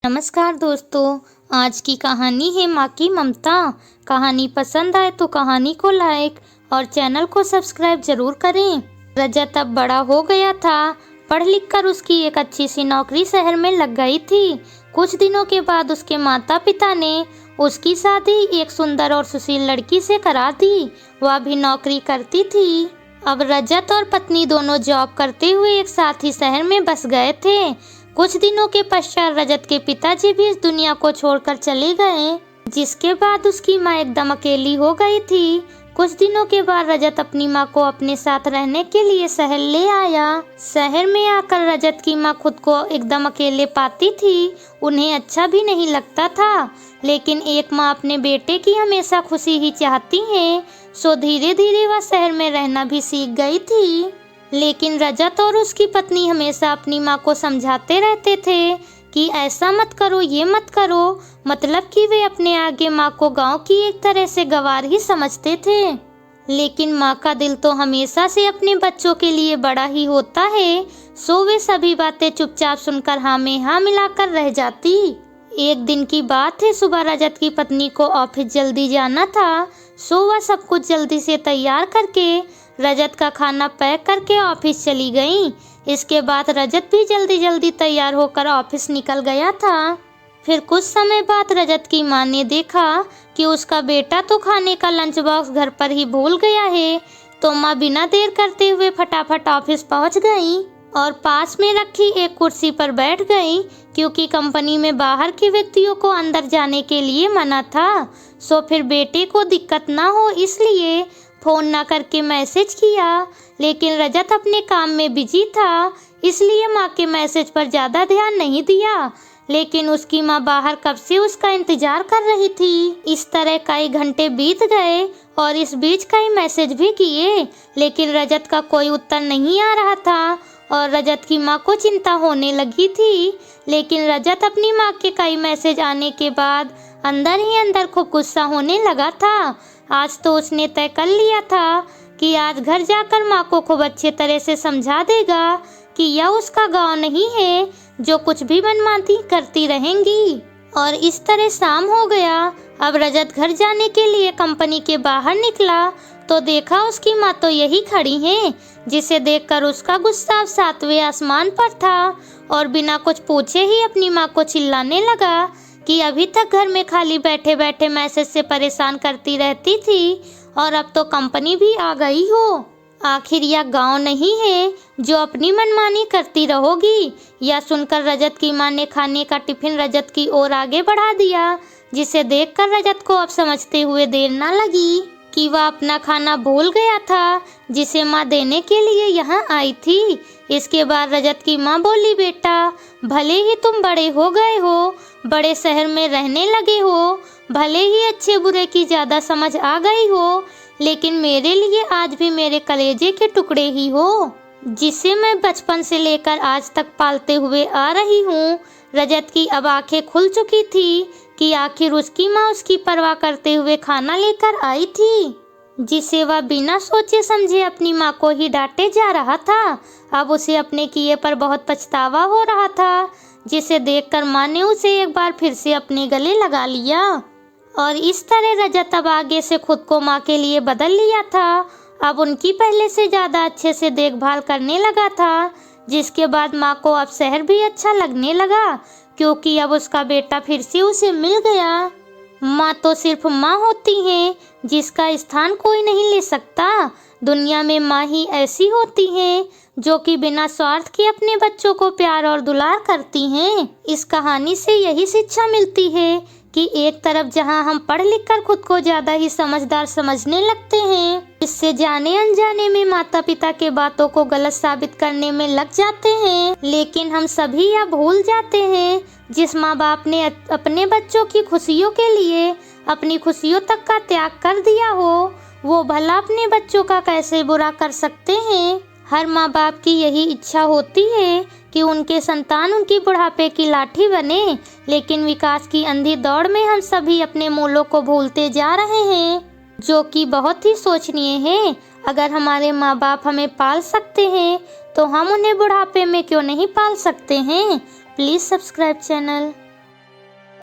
नमस्कार दोस्तों, आज की कहानी है माँ की ममता। कहानी पसंद आए तो कहानी को लाइक और चैनल को सब्सक्राइब जरूर करें। रजत अब बड़ा हो गया था। पढ़ लिख कर उसकी एक अच्छी सी नौकरी शहर में लग गई थी। कुछ दिनों के बाद उसके माता पिता ने उसकी शादी एक सुंदर और सुशील लड़की से करा दी। वह भी नौकरी करती थी। अब रजत और पत्नी दोनों जॉब करते हुए एक साथ ही शहर में बस गए थे। कुछ दिनों के पश्चात रजत के पिताजी भी इस दुनिया को छोड़कर चले गए, जिसके बाद उसकी माँ एकदम अकेली हो गई थी। कुछ दिनों के बाद रजत अपनी माँ को अपने साथ रहने के लिए शहर ले आया। शहर में आकर रजत की माँ खुद को एकदम अकेले पाती थी। उन्हें अच्छा भी नहीं लगता था, लेकिन एक माँ अपने बेटे की हमेशा खुशी ही चाहती है, सो धीरे धीरे वह शहर में रहना भी सीख गई थी। लेकिन रजत और उसकी पत्नी हमेशा अपनी माँ को समझाते रहते थे कि ऐसा मत करो, ये मत करो। मतलब कि वे अपने आगे माँ को गांव की एक तरह से गंवार ही समझते थे। लेकिन माँ का दिल तो हमेशा से अपने बच्चों के लिए बड़ा ही होता है, सो वे सभी बातें चुपचाप सुनकर हाँ में हाँ मिलाकर रह जाती। एक दिन की बात है, सुबह रजत की पत्नी को ऑफिस जल्दी जाना था, सो वह सब कुछ जल्दी से तैयार करके रजत का खाना पैक करके ऑफिस चली गई। इसके बाद रजत भी जल्दी जल्दी तैयार होकर ऑफिस निकल गया था। फिर कुछ समय बाद रजत की माँ ने देखा कि उसका बेटा तो खाने का लंच बॉक्स घर पर ही भूल गया है, तो माँ बिना देर करते हुए फटाफट ऑफिस पहुँच गई और पास में रखी एक कुर्सी पर बैठ गई, क्योंकि कंपनी में बाहर के व्यक्तियों को अंदर जाने के लिए मना था। सो फिर बेटे को दिक्कत ना हो इसलिए फोन ना करके मैसेज किया। लेकिन रजत अपने काम में बिजी था, इसलिए माँ के मैसेज पर ज़्यादा ध्यान नहीं दिया। लेकिन उसकी माँ बाहर कब से उसका इंतजार कर रही थी। इस तरह कई घंटे बीत गए और इस बीच कई मैसेज भी किए, लेकिन रजत का कोई उत्तर नहीं आ रहा था और रजत की माँ को चिंता होने लगी थी। लेकिन रजत अपनी माँ के कई मैसेज आने के बाद अंदर ही अंदर खूब गुस्सा होने लगा था। आज तो उसने तय कर लिया था कि आज घर जाकर माँ को खूब अच्छे तरह से समझा देगा कि यह उसका गांव नहीं है जो कुछ भी मनमानी करती रहेंगी। और इस तरह शाम हो गया। अब रजत घर जाने के लिए कंपनी के बाहर निकला तो देखा उसकी माँ तो यही खड़ी है, जिसे देखकर उसका गुस्सा सातवें आसमान पर था और बिना कुछ पूछे ही अपनी माँ को चिल्लाने लगा कि अभी तक घर में खाली बैठे बैठे मैसेज से परेशान करती रहती थी और अब तो कंपनी भी आ गई हो। आखिर यह गांव नहीं है जो अपनी मनमानी करती रहोगी। यह सुनकर रजत की मां ने खाने का टिफिन रजत की ओर आगे बढ़ा दिया, जिसे देखकर रजत को अब समझते हुए देर न लगी कि वह अपना खाना भूल गया था, जिसे माँ देने के लिए यहाँ आई थी। इसके बाद रजत की माँ बोली, बेटा भले ही तुम बड़े हो गए हो, बड़े शहर में रहने लगे हो, भले ही अच्छे बुरे की ज़्यादा समझ आ गई हो, लेकिन मेरे लिए आज भी मेरे कलेजे के टुकड़े ही हो, जिसे मैं बचपन से लेकर आज तक पालते हुए आ रही हूँ। रजत की अब आंखें खुल चुकी थी कि आखिर उसकी माँ उसकी परवाह करते हुए खाना लेकर आई थी, जिसे वह बिना सोचे समझे अपनी माँ को ही डांटे जा रहा था। अब उसे अपने किए पर बहुत पछतावा हो रहा था, जिसे देखकर माँ ने उसे एक बार फिर से अपने गले लगा लिया। और इस तरह रजत अब आगे से खुद को माँ के लिए बदल लिया था। अब उनकी पहले से ज़्यादा अच्छे से देखभाल करने लगा था, जिसके बाद माँ को अब शहर भी अच्छा लगने लगा, क्योंकि अब उसका बेटा फिर से उसे मिल गया। माँ तो सिर्फ माँ होती है, जिसका स्थान कोई नहीं ले सकता। दुनिया में माँ ही ऐसी होती है जो कि बिना स्वार्थ के अपने बच्चों को प्यार और दुलार करती हैं। इस कहानी से यही शिक्षा मिलती है कि एक तरफ जहां हम पढ़ लिख कर खुद को ज्यादा ही समझदार समझने लगते हैं, इससे जाने अनजाने में माता पिता के बातों को गलत साबित करने में लग जाते हैं। लेकिन हम सभी यह भूल जाते हैं, जिस माँ बाप ने अपने बच्चों की खुशियों के लिए अपनी खुशियों तक का त्याग कर दिया हो, वो भला अपने बच्चों का कैसे बुरा कर सकते हैं। हर माँ बाप की यही इच्छा होती है कि उनके संतान उनकी बुढ़ापे की लाठी बने, लेकिन विकास की अंधी दौड़ में हम सभी अपने मूलों को भूलते जा रहे हैं, जो कि बहुत ही सोचनीय है। अगर हमारे माँ बाप हमें पाल सकते हैं तो हम उन्हें बुढ़ापे में क्यों नहीं पाल सकते हैं। Please subscribe channel.